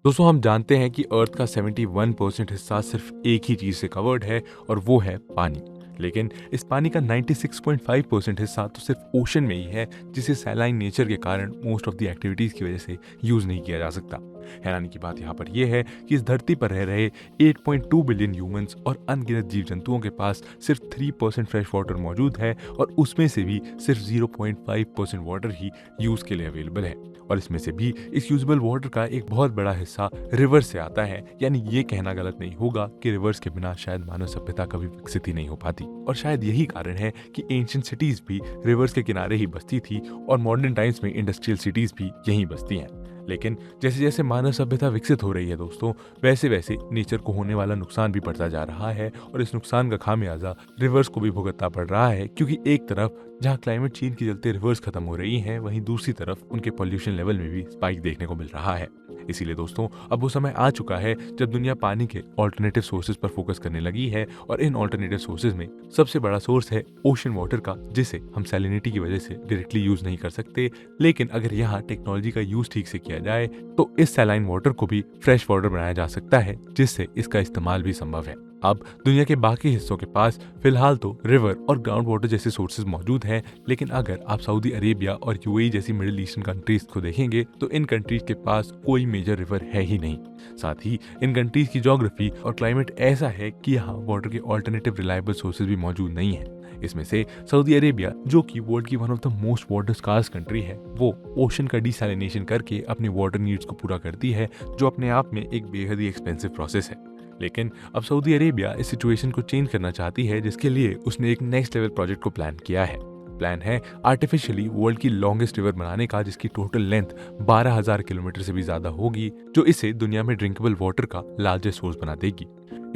दोस्तों हम जानते हैं कि अर्थ का 71% हिस्सा सिर्फ एक ही चीज से कवर्ड है और वो है पानी। लेकिन इस पानी का 96.5% हिस्सा तो सिर्फ ओशन में ही है, जिसे सैलाइन नेचर के कारण मोस्ट ऑफ द एक्टिविटीज की वजह से यूज नहीं किया जा सकता। हैरानी की बात यहाँ पर यह है कि इस धरती पर रह रहे 8.2 बिलियन ह्यूमंस और अनगिनत जीव जंतुओं के पास सिर्फ 3% फ्रेश वाटर मौजूद है और उसमें से भी सिर्फ 0.5% वाटर ही यूज के लिए अवेलेबल है। और इसमें से भी इस यूजेबल वाटर का एक बहुत बड़ा हिस्सा रिवर से आता है, यानी ये कहना गलत नहीं होगा कि रिवर्स के बिना शायद मानव सभ्यता कभी विकसित ही नहीं हो पाती। और शायद यही कारण है कि एंशिएंट सिटीज भी रिवर्स के किनारे ही बसती थी और मॉडर्न टाइम्स में इंडस्ट्रियल सिटीज भी यहीं बसती हैं। लेकिन जैसे जैसे मानव सभ्यता विकसित हो रही है दोस्तों, वैसे वैसे नेचर को होने वाला नुकसान भी बढ़ता जा रहा है और इस नुकसान का खामियाजा रिवर्स को भी भुगतना पड़ रहा है, क्योंकि एक तरफ जहां क्लाइमेट चेंज के चलते रिवर्स खत्म हो रही हैं, वहीं दूसरी तरफ उनके पॉल्यूशन लेवल में भी स्पाइक देखने को मिल रहा है। इसीलिए दोस्तों अब वो समय आ चुका है जब दुनिया पानी के ऑल्टरनेटिव सोर्सेज पर फोकस करने लगी है और इन ऑल्टरनेटिव सोर्सेज में सबसे बड़ा सोर्स है ओशन वाटर का, जिसे हम सैलिनिटी की वजह से डायरेक्टली यूज नहीं कर सकते। लेकिन अगर यहाँ टेक्नोलॉजी का यूज ठीक से किया जाए तो इस सैलाइन वाटर को भी फ्रेश वाटर बनाया जा सकता है, जिससे इसका इस्तेमाल भी संभव है। अब दुनिया के बाकी हिस्सों के पास फिलहाल तो रिवर और ग्राउंड वाटर जैसे सोर्सेज मौजूद हैं, लेकिन अगर आप सऊदी अरेबिया और यूएई जैसी मिडिल ईस्टर्न कंट्रीज को देखेंगे तो इन कंट्रीज के पास कोई मेजर रिवर है ही नहीं। साथ ही इन कंट्रीज की ज्योग्राफी और क्लाइमेट ऐसा है कि यहाँ वाटर के ऑल्टरनेटिव रिलायबल सोर्सेज भी मौजूद नहीं है। इसमें से सऊदी अरेबिया, जो कि वर्ल्ड की one of the most water scarce country है, वो ओशन का डिसैलिनेशन करके अपने वाटर नीड्स को पूरा करती है, जो अपने आप में एक बेहद ही एक्सपेंसिव प्रोसेस है। लेकिन अब सऊदी अरेबिया इस सिचुएशन को चेंज करना चाहती है, जिसके लिए उसने एक नेक्स्ट लेवल प्रोजेक्ट को प्लान किया है। प्लान है आर्टिफिशियली वर्ल्ड की लॉन्गेस्ट रिवर बनाने का, जिसकी टोटल लेंथ 12,000 किलोमीटर से भी ज्यादा होगी, जो इसे दुनिया में ड्रिंकेबल वाटर का लार्जेस्ट सोर्स बना देगी।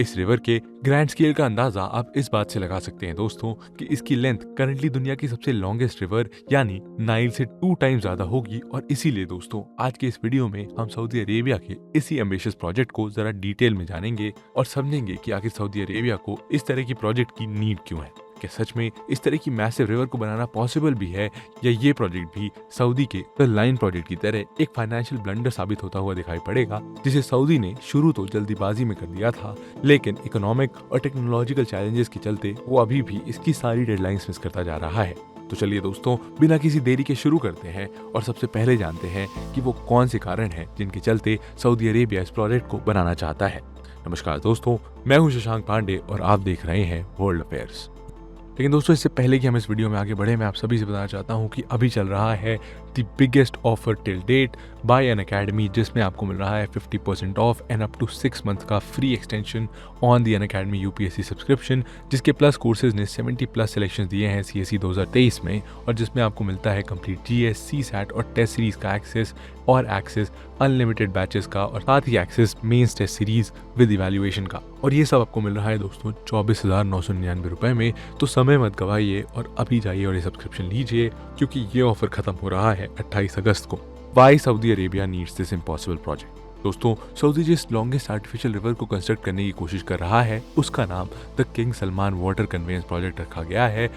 इस रिवर के ग्रैंड स्केल का अंदाजा आप इस बात से लगा सकते हैं दोस्तों कि इसकी लेंथ करंटली दुनिया की सबसे लॉन्गेस्ट रिवर यानी नाइल से 2 टाइम्स ज्यादा होगी। और इसीलिए दोस्तों आज के इस वीडियो में हम सऊदी अरेबिया के इसी एम्बिशियस प्रोजेक्ट को जरा डिटेल में जानेंगे और समझेंगे कि आखिर सऊदी अरेबिया को इस तरह की प्रोजेक्ट की नीड क्यों है। क्या सच में इस तरह की मैसिव रिवर को बनाना पॉसिबल भी है, या ये प्रोजेक्ट भी सऊदी के द लाइन प्रोजेक्ट की तरह एक फाइनेंशियल ब्लंडर साबित होता हुआ दिखाई पड़ेगा, जिसे सऊदी ने शुरू तो जल्दीबाजी में कर दिया था, लेकिन इकोनॉमिक और टेक्नोलॉजिकल चैलेंजेस के चलते वो अभी भी इसकी सारी डेडलाइंस मिस करता जा रहा है। तो चलिए दोस्तों बिना किसी देरी के शुरू करते हैं और सबसे पहले जानते हैं कि वो कौन से कारण हैं जिनके चलते सऊदी अरेबिया इस प्रोजेक्ट को बनाना चाहता है। नमस्कार दोस्तों, मैं हूं शशांक पांडे और आप देख रहे हैं वर्ल्ड अफेयर्स। लेकिन दोस्तों इससे पहले कि हम इस वीडियो में आगे बढ़े, मैं आप सभी से बताना चाहता हूं कि अभी चल रहा है the biggest offer till date by Unacademy, जिसमें आपको मिल रहा है 50% off and up to 6 month का free extension on the Unacademy UPSC subscription, जिसके प्लस कोर्सेज ने 70+ सिलेक्शन दिए हैं सीएसई 2023 में, और जिसमें आपको मिलता है कंप्लीट जीएस, सीसैट और टेस्ट सीरीज का एक्सेस और एक्सेस अनलिमिटेड बैचेस का, और साथ ही access mains test series with evaluation का। और ये सब आपको मिल रहा है दोस्तों 24,999 रुपए में। तो समय मत गवाइए और अभी जाइए और ये सब्सक्रिप्शन लीजिए, क्योंकि ये ऑफर खत्म हो रहा है 28 अगस्त को। Why Saudi Arabia needs this impossible project. दोस्तों सऊदी जिस लॉन्गेस्ट आर्टिफिशियल रिवर को कंस्ट्रक्ट करने की कोशिश कर रहा है, उसका नाम the King Salman water conveyance project रखा गया है,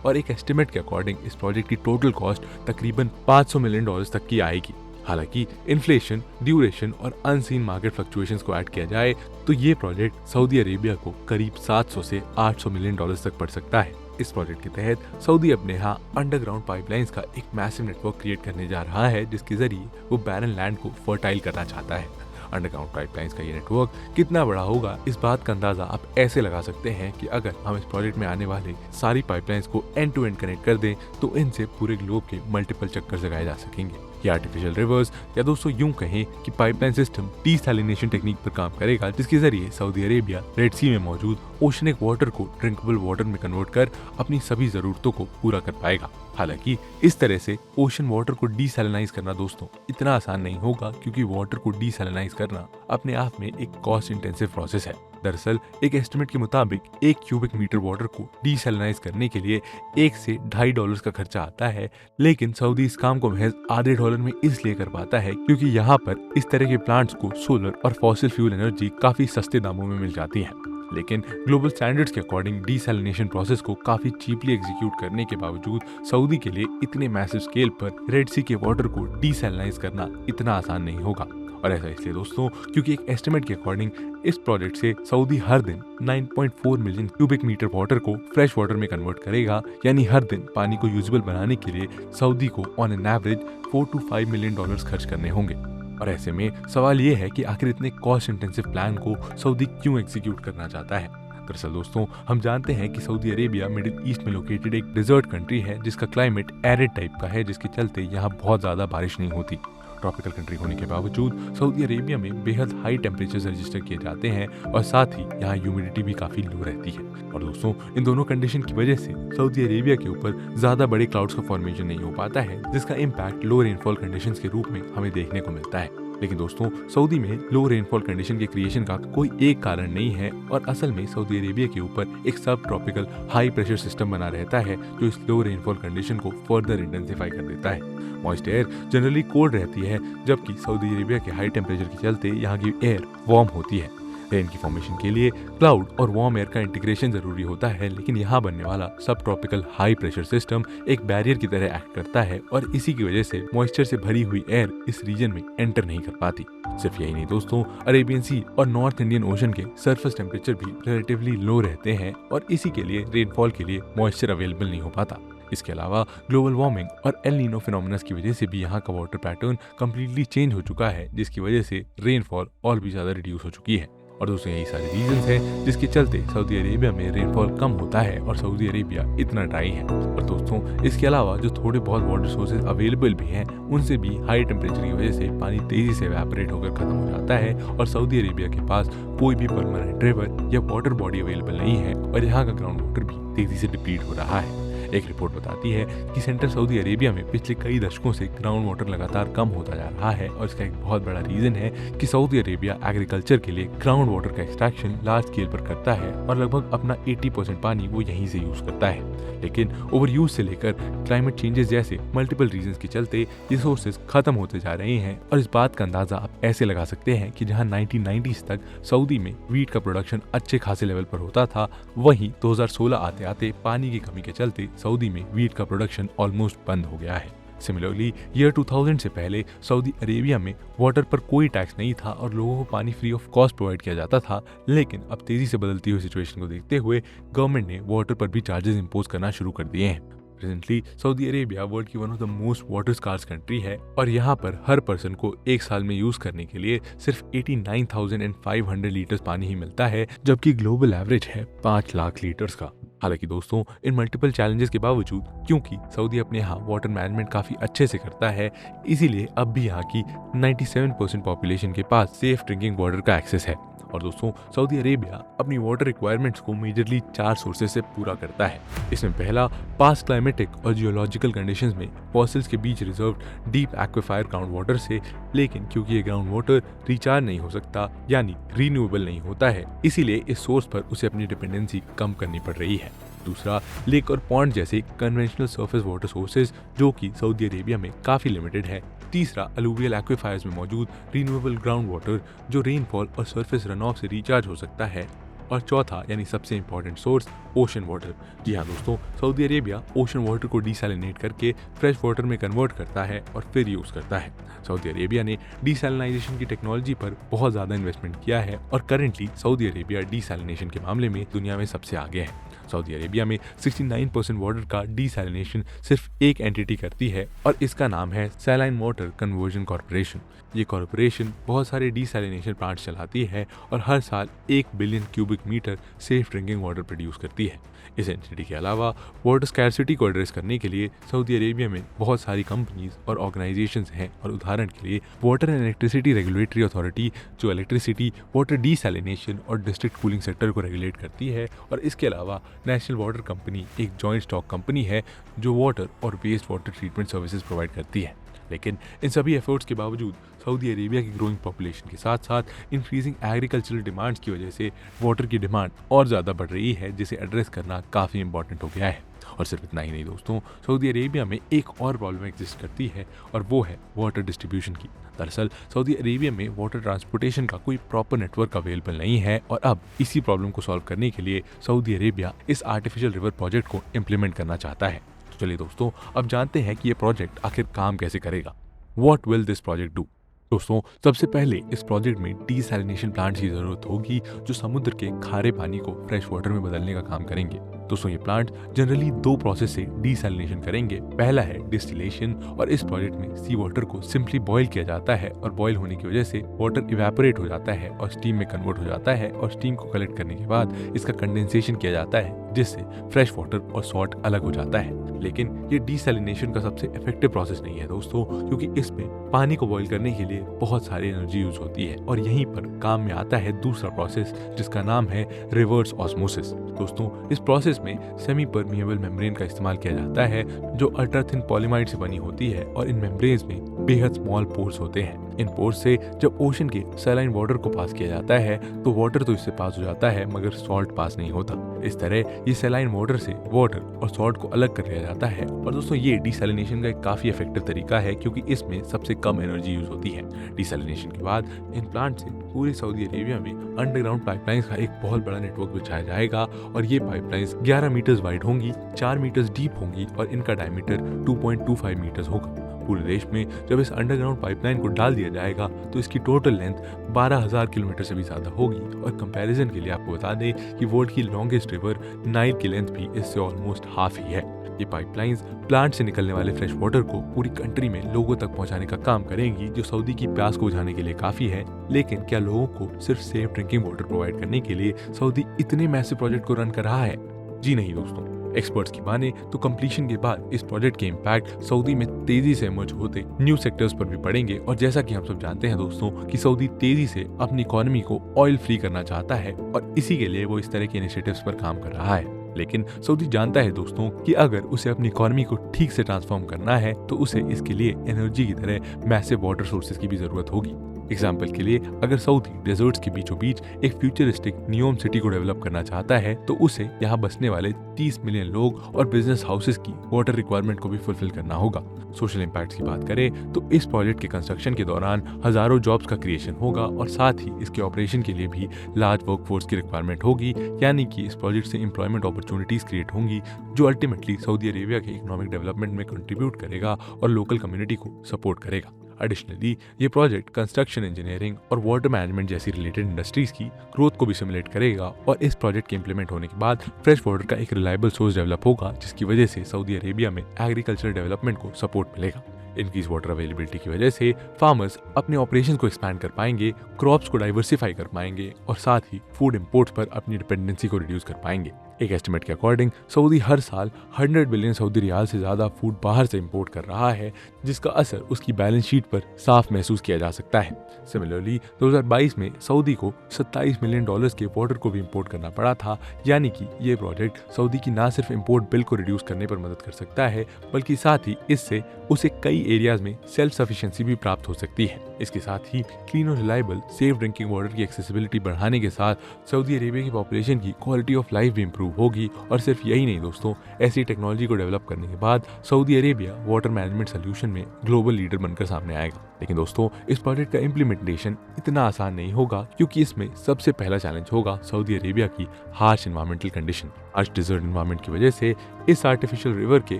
और एक एस्टिमेट के अकॉर्डिंग इस प्रोजेक्ट की टोटल कॉस्ट तकरीबन $500 मिलियन तक की आएगी। हालांकि इन्फ्लेशन, ड्यूरेशन और अनसीन मार्केट फ्लक्चुएशंस को ऐड किया जाए तो ये प्रोजेक्ट सऊदी अरेबिया को करीब 700 से 800 मिलियन डॉलर्स तक पड़ सकता है। इस प्रोजेक्ट के तहत सऊदी अपने यहाँ अंडरग्राउंड पाइपलाइंस का एक मैसिव नेटवर्क क्रिएट करने जा रहा है, जिसके जरिए वो बैरन लैंड को फर्टाइल करना चाहता है। अंडरग्राउंड पाइपलाइंस का ये नेटवर्क कितना बड़ा होगा, इस बात का अंदाजा आप ऐसे लगा सकते हैं कि अगर हम इस प्रोजेक्ट में आने वाले सारी पाइपलाइंस को एंड टू एंड कनेक्ट कर दें तो इनसे पूरे ग्लोब के मल्टीपल चक्कर लगाए जा सकेंगे। ये आर्टिफिशियल रिवर्स, या दोस्तों यूं कहें कि पाइपलाइन सिस्टम डिसैलिनेशन टेक्निक पर काम करेगा, जिसके जरिए सऊदी अरेबिया रेड सी में मौजूद ओशनिक वाटर को ड्रिंकेबल वाटर में कन्वर्ट कर अपनी सभी जरूरतों को पूरा कर पाएगा। हालांकि इस तरह से ओशन वाटर को डिसैलिनाइज करना दोस्तों इतना आसान नहीं होगा, क्योंकि वाटर को डिसैलिनाइज करना अपने आप में एक कॉस्ट इंटेंसिव प्रोसेस है। दरअसल एक एस्टिमेट के मुताबिक 1 क्यूबिक मीटर वाटर को डिसैलिनाइज करने के लिए $1 से $2.5 का खर्चा आता है, लेकिन सऊदी इस काम को महज आधे डॉलर में इसलिए कर पाता है क्योंकि यहाँ पर इस तरह के प्लांट्स को सोलर और फॉसिल फ्यूल एनर्जी काफी सस्ते दामों में मिल जाती है। लेकिन ग्लोबल स्टैंडर्ड्स के अकॉर्डिंग डिसैलिनेशन प्रोसेस को काफी चीपली एग्जीक्यूट करने के बावजूद सऊदी के लिए इतने मैसिव स्केल पर रेड सी के वाटर को डिसैलिनाइज करना इतना आसान नहीं होगा। और ऐसा इसलिए दोस्तों क्योंकि एक एस्टिमेट के अकॉर्डिंग इस प्रोजेक्ट से सऊदी हर दिन 9.4 मिलियन क्यूबिक मीटर वाटर को फ्रेश वाटर में कन्वर्ट करेगा, यानी हर दिन पानी को यूजेबल बनाने के लिए सऊदी को on an average 4 to 5 million dollars खर्च करने होंगे। और ऐसे में सवाल ये है कि आखिर इतने कॉस्ट इंटेंसिव प्लान को सऊदी क्यों एग्जीक्यूट करना चाहता है। दरअसल दोस्तों हम जानते हैं कि सऊदी अरेबिया मिडिल ईस्ट में लोकेटेड एक डिजर्ट कंट्री है जिसका क्लाइमेट एरिड टाइप का है, जिसके चलते यहाँ बहुत ज़्यादा बारिश नहीं होती। ट्रॉपिकल कंट्री होने के बावजूद सऊदी अरेबिया में बेहद हाई टेम्परेचर रजिस्टर किए जाते हैं और साथ ही यहाँ ह्यूमिडिटी भी काफ़ी लो रहती है। और दोस्तों इन दोनों कंडीशन की वजह से सऊदी अरेबिया के ऊपर ज़्यादा बड़े क्लाउड्स का फॉर्मेशन नहीं हो पाता है, जिसका इम्पैक्ट लो रेनफॉल कंडीशंस के रूप में हमें देखने को मिलता है। लेकिन दोस्तों सऊदी में लो रेनफॉल कंडीशन के क्रिएशन का कोई एक कारण नहीं है और असल में सऊदी अरेबिया के ऊपर एक सब ट्रॉपिकल हाई प्रेशर सिस्टम बना रहता है जो इस लो रेनफॉल कंडीशन को फर्दर इंटेंसिफाई कर देता है। मॉइस्ट एयर जनरली कोल्ड रहती है, जबकि सऊदी अरेबिया के हाई टेम्परेचर के चलते यहाँ की एयर वार्म होती है। रेन की फॉर्मेशन के लिए क्लाउड और वार्म एयर का इंटीग्रेशन जरूरी होता है, लेकिन यहाँ बनने वाला सब ट्रॉपिकल हाई प्रेशर सिस्टम एक बैरियर की तरह एक्ट करता है और इसी की वजह से मॉइस्चर से भरी हुई एयर इस रीजन में एंटर नहीं कर पाती। सिर्फ यही नहीं दोस्तों, अरेबियन सी और नॉर्थ इंडियन ओशन के सरफेस टेम्परेचर भी रिलेटिवली लो रहते हैं और इसी के लिए रेनफॉल के लिए मॉइस्चर अवेलेबल नहीं हो पाता। इसके अलावा ग्लोबल वार्मिंग और एल नीनो फिनोमेना की वजह से भी यहाँ का वाटर पैटर्न कम्प्लीटली चेंज हो चुका है, जिसकी वजह से रेनफॉल और भी ज़्यादा रिड्यूस हो चुकी है। और दोस्तों यही सारे रीजंस हैं जिसके चलते सऊदी अरेबिया में रेनफॉल कम होता है और सऊदी अरेबिया इतना ड्राई है। और दोस्तों इसके अलावा जो थोड़े बहुत वाटर सोर्सेज अवेलेबल भी हैं उनसे भी हाई टेम्परेचर की वजह से पानी तेजी से एवेपोरेट होकर खत्म हो जाता है और सऊदी अरेबिया के पास कोई भी परमानेंट रिवर या वाटर बॉडी अवेलेबल नहीं है और यहाँ का ग्राउंड वाटर भी तेजी से डिप्लीट हो रहा है। एक रिपोर्ट बताती है कि सेंट्रल सऊदी अरेबिया में पिछले कई दशकों से ग्राउंड वाटर लगातार कम होता जा रहा है और इसका एक बहुत बड़ा रीजन है कि सऊदी अरेबिया एग्रीकल्चर के लिए ग्राउंड वाटर का एक्सट्रैक्शन लार्ज स्केल पर करता है और लगभग अपना 80% पानी वो यहीं से यूज करता है। लेकिन ओवर यूज से लेकर क्लाइमेट चेंजेस जैसे मल्टीपल रीजंस के चलते ये सोर्सेज खत्म होते जा रहे हैं और इस बात का अंदाजा आप ऐसे लगा सकते हैं कि जहां 1990s तक सऊदी में वीट का प्रोडक्शन अच्छे खासे लेवल पर होता था, वहीं 2016 आते आते पानी की कमी के चलते सऊदी में वीट का प्रोडक्शन ऑलमोस्ट बंद हो गया है। सिमिलरली ईयर 2000 से पहले सऊदी अरेबिया में वाटर पर कोई टैक्स नहीं था और लोगों को पानी फ्री ऑफ कॉस्ट प्रोवाइड किया जाता था, लेकिन अब तेजी से बदलती हुई सिचुएशन को देखते हुए गवर्नमेंट ने वाटर पर भी चार्जेस इंपोज करना शुरू कर दिए हैं। प्रेजेंटली सऊदी अरेबिया वर्ल्ड की one of the most water scarce country है और यहाँ पर हर पर्सन को एक साल में यूज करने के लिए सिर्फ 89,500 लीटर्स पानी ही मिलता है, जबकि ग्लोबल एवरेज है 5 लाख लीटर्स का। हालांकि दोस्तों इन मल्टीपल चैलेंजेस के बावजूद क्योंकि सऊदी अपने यहाँ वाटर मैनेजमेंट काफी अच्छे से करता है, इसीलिए अब भी यहाँ की 97% पॉपुलेशन के पास सेफ ड्रिंकिंग वाटर का एक्सेस है। और दोस्तों सऊदी अरेबिया अपनी वाटर रिक्वायरमेंट्स को मेजरली 4 सोर्सेज से पूरा करता है। इसमें पहला पास्ट क्लाइमेटिक और जियोलॉजिकल कंडीशंस में फॉसिल्स के बीच रिजर्व्ड डीप एक्विफायर ग्राउंड वाटर से, लेकिन क्योंकि ये ग्राउंड वाटर रिचार्ज नहीं हो सकता यानी रीन्यूएबल नहीं होता है, इसीलिए इस सोर्स पर उसे अपनी डिपेंडेंसी कम करनी पड़ रही है। दूसरा लेक और पॉन्ड जैसे कन्वेंशनल सरफेस वाटर सोर्सेज जो कि सऊदी अरेबिया में काफ़ी लिमिटेड है। तीसरा अलूवियल एक्विफायर्स में मौजूद रीन्यूएबल ग्राउंड वाटर जो रेनफॉल और सरफेस रन ऑफ से रिचार्ज हो सकता है। और चौथा यानी सबसे इंपॉर्टेंट सोर्स ओशन वाटर। जी हाँ दोस्तों, सऊदी अरेबिया ओशन वाटर को डिसैलिनेट करके फ्रेश वाटर में कन्वर्ट करता है और फिर यूज़ करता है। सऊदी अरेबिया ने डिसैलिनाइजेशन की टेक्नोलॉजी पर बहुत ज़्यादा इन्वेस्टमेंट किया है और करेंटली सऊदी अरेबिया डिसैलिनेशन के मामले में दुनिया में सबसे आगे है। सऊदी अरेबिया में 69% वाटर का डिसैलिनेशन सिर्फ एक एंटिटी करती है और इसका नाम है सैलाइन वाटर कन्वर्जन कॉर्पोरेशन। ये कॉर्पोरेशन बहुत सारे डिसैलिनेशन प्लांट चलाती है और हर साल 1 billion cubic metre safe drinking water produce करती है। इस एंटिटी के अलावा वाटर स्कैरसिटी को एड्रेस करने के लिए सऊदी अरेबिया में बहुत सारी कंपनीज और ऑर्गेनाइजेशंस हैं और उदाहरण के लिए water and electricity regulatory authority जो इलेक्ट्रिसिटी, वाटर डिसैलिनेशन और डिस्ट्रिक्ट कूलिंग सेक्टर को रेगुलेट करती है, और इसके अलावा नेशनल वाटर कंपनी एक जॉइंट स्टॉक कंपनी है जो वाटर और waste water treatment services provide करती है। लेकिन इन सभी एफर्ट्स के बावजूद सऊदी अरेबिया की ग्रोइंग पॉपुलेशन के साथ साथ इंक्रीजिंग एग्रीकल्चरल डिमांड्स की वजह से वाटर की डिमांड और ज़्यादा बढ़ रही है, जिसे एड्रेस करना काफ़ी इंपॉर्टेंट हो गया है। और सिर्फ इतना ही नहीं दोस्तों, सऊदी अरेबिया में एक और प्रॉब्लम एग्जिस्ट करती है और वो है वाटर डिस्ट्रीब्यूशन की। दरअसल सऊदी अरेबिया में वाटर ट्रांसपोर्टेशन का कोई प्रॉपर नेटवर्क अवेलेबल नहीं है और अब इसी प्रॉब्लम को सॉल्व करने के लिए सऊदी अरेबिया इस आर्टिफिशियल रिवर प्रोजेक्ट को इम्प्लीमेंट करना चाहता है। तो चलिए दोस्तों, अब जानते हैं कि ये प्रोजेक्ट आखिर काम कैसे करेगा। What will this project do? दोस्तों, सबसे पहले इस प्रोजेक्ट में डीसैलिनेशन प्लांट्स की ज़रूरत होगी जो समुद्र के खारे पानी को फ्रेश वाटर में बदलने का काम करेंगे। दोस्तों, ये प्लांट जनरली दो प्रोसेस से डीसैलिनेशन करेंगे। पहला है डिस्टिलेशन, और इस प्रोजेक्ट में सी वाटर को सिंपली बॉयल किया जाता है और बॉयल होने की वजह से वाटर इवेपोरेट हो जाता है और स्टीम में कन्वर्ट हो जाता है, और स्टीम को कलेक्ट करने के बाद इसका कंडेंसेशन किया जाता है जिससे फ्रेश वाटर और सॉल्ट अलग हो जाता है। लेकिन ये डीसैलिनेशन का सबसे इफेक्टिव प्रोसेस नहीं है दोस्तों, क्योंकि इसमें पानी को बॉयल करने के लिए बहुत सारी एनर्जी यूज होती है, और यहीं पर काम में आता है दूसरा प्रोसेस जिसका नाम है रिवर्स ऑस्मोसिस। दोस्तों, इस प्रोसेस में सेमी परमिएबल मेम्ब्रेन का इस्तेमाल किया जाता है जो अल्ट्रा थिन पॉलीमाइड से बनी होती है, और इन मेम्ब्रेन्स में बेहद स्मॉल पोर्स होते हैं। इन पोर्स से जब ओशन के सैलाइन वाटर को पास किया जाता है तो वाटर तो इससे पास हो जाता है मगर सॉल्ट पास नहीं होता। इस तरह ये सैलाइन वाटर से वाटर और सॉल्ट को अलग कर लिया जाता है। और दोस्तों, ये डीसैलिनेशन का एक काफी इफेक्टिव तरीका है क्योंकि इसमें सबसे कम एनर्जी यूज होती है। डीसैलिनेशन के बाद इन प्लांट से पूरे सऊदी अरेबिया में अंडरग्राउंड पाइपलाइंस का एक बहुत बड़ा नेटवर्क बिछाया जाएगा, और ये पाइपलाइंस 11 मीटर्स वाइड होंगी, 4 मीटर्स डीप होंगी, और इनका डायमीटर 2.25 मीटर्स होगा। पूरे देश में जब इस अंडरग्राउंड पाइपलाइन को डाल दिया जाएगा तो इसकी टोटल लेंथ 12,000 किलोमीटर से भी ज्यादा होगी। और कंपैरिजन के लिए आपको बता दें कि वर्ल्ड की लॉन्गेस्ट रिवर नाइल की लेंथ भी इससे ऑलमोस्ट हाफ ही है। ये पाइपलाइंस प्लांट से निकलने वाले फ्रेश वाटर को पूरी कंट्री में लोगों तक पहुंचाने का काम करेंगी, जो सऊदी की प्यास को बुझाने के लिए काफी है। लेकिन क्या लोगों को सिर्फ सेफ ड्रिंकिंग वाटर प्रोवाइड करने के लिए सऊदी इतने मैसिव प्रोजेक्ट को रन कर रहा है? जी नहीं दोस्तों। एक्सपर्ट्स की माने तो कंप्लीशन के बाद इस प्रोजेक्ट के इम्पैक्ट सऊदी में तेजी से इमर्ज होते न्यू सेक्टर्स पर भी पड़ेंगे। और जैसा कि हम सब जानते हैं दोस्तों कि सऊदी तेजी से अपनी इकोनॉमी को ऑयल फ्री करना चाहता है, और इसी के लिए वो इस तरह के इनिशिएटिव्स पर काम कर रहा है। लेकिन सऊदी जानता है दोस्तों कि अगर उसे अपनी इकोनॉमी को ठीक से ट्रांसफॉर्म करना है तो उसे इसके लिए एनर्जी की तरह मैसिव वाटर सोर्सेज की भी जरूरत होगी। एग्जाम्पल के लिए, अगर सऊदी डेजर्ट्स के बीचों बीच एक फ्यूचरिस्टिक नियोम सिटी को डेवलप करना चाहता है तो उसे यहाँ बसने वाले 30 मिलियन लोग और बिजनेस हाउसेस की वाटर रिक्वायरमेंट को भी फुलफिल करना होगा। सोशल इम्पैक्ट की बात करें तो इस प्रोजेक्ट के कंस्ट्रक्शन के दौरान हजारों जॉब्स का क्रिएशन होगा, और साथ ही इसके ऑपरेशन के लिए भी लार्ज वर्कफोर्स की रिक्वायरमेंट होगी। यानी कि इस प्रोजेक्ट से एम्प्लॉयमेंट अपॉर्चुनिटीज क्रिएट होंगी जो अल्टीमेटली सऊदी अरेबिया के इकोनॉमिक डेवलपमेंट में कंट्रीब्यूट करेगा और लोकल कम्युनिटी को सपोर्ट करेगा। एडिशनली, ये प्रोजेक्ट कंस्ट्रक्शन इंजीनियरिंग और वाटर मैनेजमेंट जैसी रिलेटेड इंडस्ट्रीज की ग्रोथ को भी सिमुलेट करेगा, और इस प्रोजेक्ट के इंप्लीमेंट होने के बाद फ्रेश वाटर का एक रिलायबल सोर्स डेवलप होगा जिसकी वजह से सऊदी अरेबिया में एग्रीकल्चरल डेवलपमेंट को सपोर्ट मिलेगा। इनक्रीज वाटर अवेलेबिलिटी की वजह से फार्मर्स अपने ऑपरेशन को एक्सपैंड कर पाएंगे, क्रॉप्स को डाइवर्सिफाई कर पाएंगे, और साथ ही फूड इंपोर्ट्स पर अपनी डिपेंडेंसी को रिड्यूस कर पाएंगे। एक एस्टिमेट के अकॉर्डिंग सऊदी हर साल 100 बिलियन सऊदी रियाल से ज्यादा फूड बाहर से इंपोर्ट कर रहा है, जिसका असर उसकी बैलेंस शीट पर साफ महसूस किया जा सकता है। सिमिलरली 2022 में सऊदी को $27 मिलियन के वाटर को भी इंपोर्ट करना पड़ा था। यानी कि ये प्रोजेक्ट सऊदी की न सिर्फ इंपोर्ट बिल को रिड्यूस करने पर मदद कर सकता है, बल्कि साथ ही इससे उसे कई एरियाज में सेल्फ सफिशिएंसी भी प्राप्त हो सकती है। इसके साथ ही क्लीन और रिलायबल सेफ ड्रिंकिंग वाटर की एक्सेसिबिलिटी बढ़ाने के साथ सऊदी अरेबिया की पॉपुलेशन की क्वालिटी ऑफ लाइफ भी इंप्रूव होगी। और सिर्फ यही नहीं दोस्तों, ऐसी टेक्नोलॉजी को डेवलप करने के बाद Saudi Arabia water management solution में ग्लोबल लीडर बनकर सामने आएगा। लेकिन दोस्तों, इस प्रोजेक्ट का इम्प्लीमेंटेशन इतना आसान नहीं होगा, क्योंकि इसमें सबसे पहला चैलेंज होगा सऊदी अरेबिया की harsh environmental condition. Harsh desert environment की वजह से इस आर्टिफिशियल रिवर के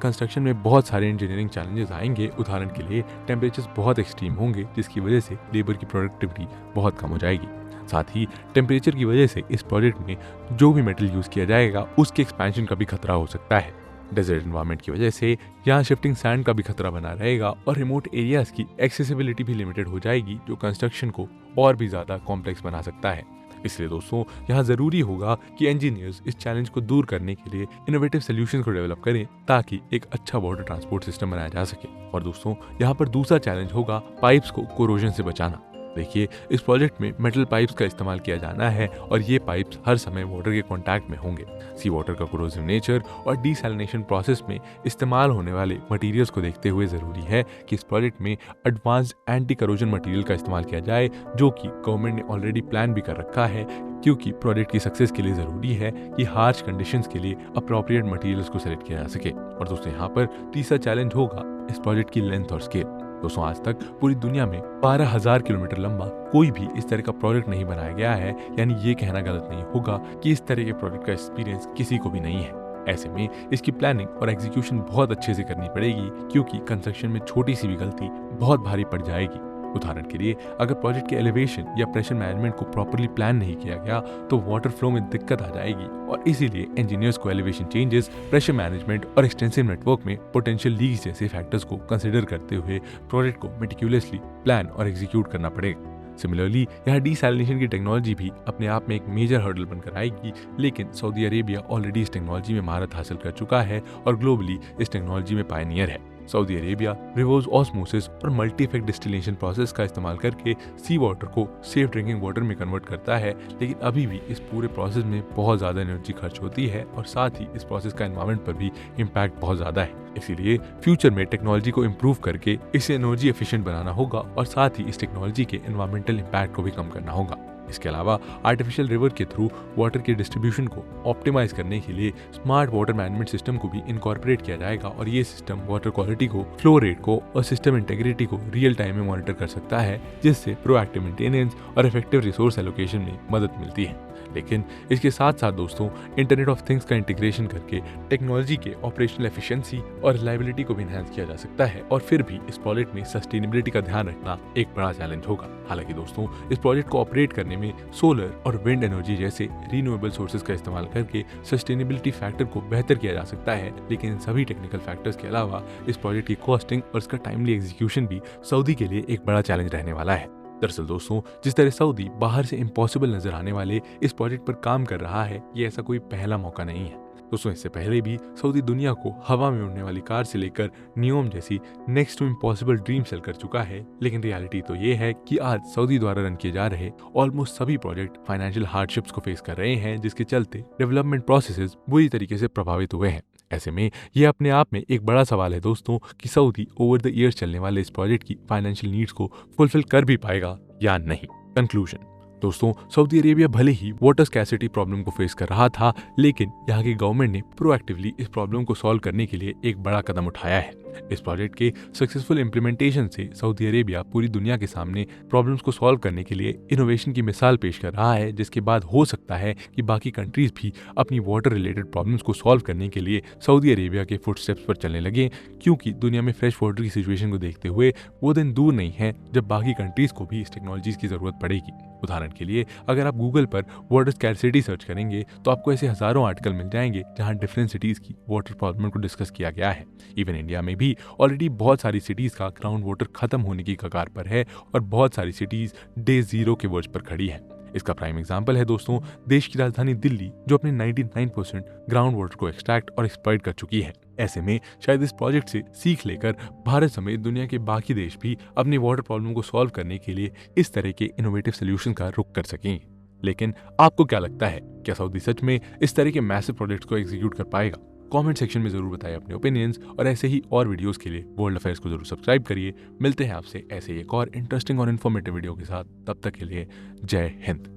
कंस्ट्रक्शन में बहुत सारे इंजीनियरिंग चैलेंजेस आएंगे। उदाहरण के लिए, टेम्परेचर्स बहुत एक्सट्रीम होंगे जिसकी वजह से लेबर की प्रोडक्टिविटी बहुत कम हो जाएगी। साथ ही टेम्परेचर की वजह से इस प्रोजेक्ट में जो भी मेटल यूज किया जाएगा उसके एक्सपेंशन का भी खतरा हो सकता है। डेजर्ट एनवायरनमेंट की वजह से यहाँ शिफ्टिंग सैंड का भी खतरा बना रहेगा, और रिमोट एरियाज की एक्सेसिबिलिटी भी लिमिटेड हो जाएगी, जो कंस्ट्रक्शन को और भी ज्यादा कॉम्प्लेक्स बना सकता है। इसलिए दोस्तों, यहाँ जरूरी होगा कि इंजीनियर्स इस चैलेंज को दूर करने के लिए इनोवेटिव सॉल्यूशंस को डेवलप करें ताकि एक अच्छा वाटर ट्रांसपोर्ट सिस्टम बनाया जा सके। और दोस्तों, यहाँ पर दूसरा चैलेंज होगा पाइप्स को कोरोजन से बचाना। देखिए, इस प्रोजेक्ट में मेटल पाइप्स का इस्तेमाल किया जाना है, और ये पाइप्स हर समय वाटर के कांटेक्ट में होंगे। सी वाटर का कोरोसिव नेचर और डीसैलिनेशन प्रोसेस में इस्तेमाल होने वाले मटेरियल्स को देखते हुए जरूरी है कि इस प्रोजेक्ट में एडवांस्ड एंटी करोजन मटेरियल का इस्तेमाल किया जाए, जो कि गवर्नमेंट ने ऑलरेडी प्लान भी कर रखा है, क्योंकि प्रोजेक्ट की सक्सेस के लिए जरूरी है कि हार्श कंडीशंस के लिए अप्रोप्रिएट मटेरियल्स को सेलेक्ट किया जा सके। और दोस्तों, यहाँ पर तीसरा चैलेंज होगा इस प्रोजेक्ट की लेंथ और स्केल। दोस्तों, आज तक पूरी दुनिया में 12,000 किलोमीटर लंबा कोई भी इस तरह का प्रोजेक्ट नहीं बनाया गया है। यानी ये कहना गलत नहीं होगा कि इस तरह के प्रोजेक्ट का एक्सपीरियंस किसी को भी नहीं है। ऐसे में इसकी प्लानिंग और एग्जीक्यूशन बहुत अच्छे से करनी पड़ेगी, क्योंकि कंस्ट्रक्शन में छोटी सी भी गलती बहुत भारी पड़ जाएगी। उदाहरण के लिए, अगर प्रोजेक्ट के एलिवेशन या प्रेशर मैनेजमेंट को प्रॉपरली प्लान नहीं किया गया तो वाटर फ्लो में दिक्कत आ जाएगी और इसीलिए इंजीनियर्स को एलिवेशन चेंजेस, प्रेशर मैनेजमेंट और एक्सटेंसिव नेटवर्क में पोटेंशियल लीक्स जैसे फैक्टर्स को कंसिडर करते हुए प्रोजेक्ट को मेटिकुलसली प्लान और एग्जीक्यूट करना पड़ेगा। सिमिलरली यहाँ डीसैलिनेशन की टेक्नोलॉजी भी अपने आप में एक मेजर हर्डल बनकर आएगी, लेकिन सऊदी अरेबिया ऑलरेडी इस टेक्नोलॉजी में महारत हासिल कर चुका है और ग्लोबली इस टेक्नोलॉजी में पायनियर है। सऊदी अरेबिया रिवर्स ऑस्मोसिस और मल्टी इफेक्ट डिस्टिलेशन प्रोसेस का इस्तेमाल करके सी वाटर को सेफ ड्रिंकिंग वाटर में कन्वर्ट करता है, लेकिन अभी भी इस पूरे प्रोसेस में बहुत ज़्यादा एनर्जी खर्च होती है और साथ ही इस प्रोसेस का एनवायरनमेंट पर भी इम्पैक्ट बहुत ज़्यादा है। इसीलिए फ्यूचर में टेक्नोलॉजी को इम्प्रूव करके इसे एनर्जी एफिशिएंट बनाना होगा और साथ ही इस टेक्नोलॉजी के एनवायरमेंटल इम्पैक्ट को भी कम करना होगा। इसके अलावा आर्टिफिशियल रिवर के थ्रू वाटर के डिस्ट्रीब्यूशन को ऑप्टिमाइज करने के लिए स्मार्ट वाटर मैनेजमेंट सिस्टम को भी इनकॉर्पोरेट किया जाएगा और ये सिस्टम वाटर क्वालिटी को, फ्लो रेट को और सिस्टम इंटेग्रिटी को रियल टाइम में मॉनिटर कर सकता है, जिससे प्रोएक्टिव मेंटेनेंस और इफेक्टिव रिसोर्स एलोकेशन में मदद मिलती है। लेकिन इसके साथ साथ दोस्तों, इंटरनेट ऑफ थिंग्स का इंटीग्रेशन करके टेक्नोलॉजी के ऑपरेशनल एफिशिएंसी और रिलायबिलिटी को भी एनहांस किया जा सकता है और फिर भी इस प्रोजेक्ट में सस्टेनेबिलिटी का ध्यान रखना एक बड़ा चैलेंज होगा। हालांकि दोस्तों, इस प्रोजेक्ट को ऑपरेट करने में सोलर और विंड एनर्जी जैसे रीन्यूएबल सोर्सेज का इस्तेमाल करके सस्टेनेबिलिटी फैक्टर को बेहतर किया जा सकता है, लेकिन इन सभी टेक्निकल फैक्टर्स के अलावा इस प्रोजेक्ट की कॉस्टिंग और इसका टाइमली एग्जीक्यूशन भी सऊदी के लिए एक बड़ा चैलेंज रहने वाला है। दरअसल दोस्तों, जिस तरह सऊदी बाहर से इम्पॉसिबल नजर आने वाले इस प्रोजेक्ट पर काम कर रहा है, ये ऐसा कोई पहला मौका नहीं है। दोस्तों, इससे पहले भी सऊदी दुनिया को हवा में उड़ने वाली कार से लेकर नियोम जैसी next to impossible dream sell कर चुका है, लेकिन रियलिटी तो ये है कि आज सऊदी द्वारा रन किए जा रहे ऑलमोस्ट सभी प्रोजेक्ट फाइनेंशियल हार्डशिप्स को फेस कर रहे हैं, जिसके चलते डेवलपमेंट प्रोसेसेस बुरी तरीके से प्रभावित हुए हैं। ऐसे में ये अपने आप में एक बड़ा सवाल है दोस्तों कि सऊदी ओवर द ईयर्स चलने वाले इस प्रोजेक्ट की फाइनेंशियल नीड्स को फुलफिल कर भी पाएगा या नहीं। कंक्लूजन दोस्तों, सऊदी अरेबिया भले ही वाटर स्कैसिटी प्रॉब्लम को फेस कर रहा था, लेकिन यहाँ की गवर्नमेंट ने प्रोएक्टिवली इस प्रॉब्लम को सॉल्व करने के लिए एक बड़ा कदम उठाया है। इस प्रोजेक्ट के सक्सेसफुल इम्प्लीमेंटेशन से सऊदी अरेबिया पूरी दुनिया के सामने प्रॉब्लम्स को सॉल्व करने के लिए इनोवेशन की मिसाल पेश कर रहा है, जिसके बाद हो सकता है कि बाकी कंट्रीज भी अपनी वाटर रिलेटेड प्रॉब्लम्स को सॉल्व करने के लिए सऊदी अरेबिया के फुटस्टेप्स पर चलने लगे, क्योंकि दुनिया में फ्रेश वाटर की सिचुएशन को देखते हुए वो दिन दूर नहीं है जब बाकी कंट्रीज को भी इस टेक्नोलॉजीज की जरूरत पड़ेगी। उदाहरण के लिए, अगर आप गूगल पर वाटर स्कैरसिटी सर्च करेंगे तो आपको ऐसे हजारों आर्टिकल मिल जाएंगे जहां डिफरेंट सिटीज की वाटर प्रॉब्लम को डिस्कस किया गया है। इवन इंडिया में भी ऑलरेडी बहुत सारी सिटीज का ग्राउंड वाटर खत्म होने की कगार पर है और बहुत सारी सिटीज डे जीरो के वर्ज पर खड़ी है। इसका प्राइम एग्जांपल है दोस्तों, देश की राजधानी दिल्ली, जो अपने 99% ग्राउंड वाटर को एक्सट्रैक्ट और एक्सप्लॉइट कर चुकी है। ऐसे में शायद इस प्रोजेक्ट से सीख लेकर भारत समेत दुनिया के बाकी देश भी अपनी वाटर प्रॉब्लम को सॉल्व करने के लिए इस तरह के इनोवेटिव सोल्यूशन का रुख कर सकेंगे। लेकिन आपको क्या लगता है, क्या सऊदी सच में इस तरह के मैसिव प्रोजेक्ट्स को एग्जीक्यूट कर पाएगा? कमेंट सेक्शन में जरूर बताएं अपने ओपिनियंस और ऐसे ही और वीडियोस के लिए वर्ल्ड अफेयर्स को जरूर सब्सक्राइब करिए। मिलते हैं आपसे ऐसे एक और इंटरेस्टिंग और इन्फॉर्मेटिव वीडियो के साथ, तब तक के लिए जय हिंद।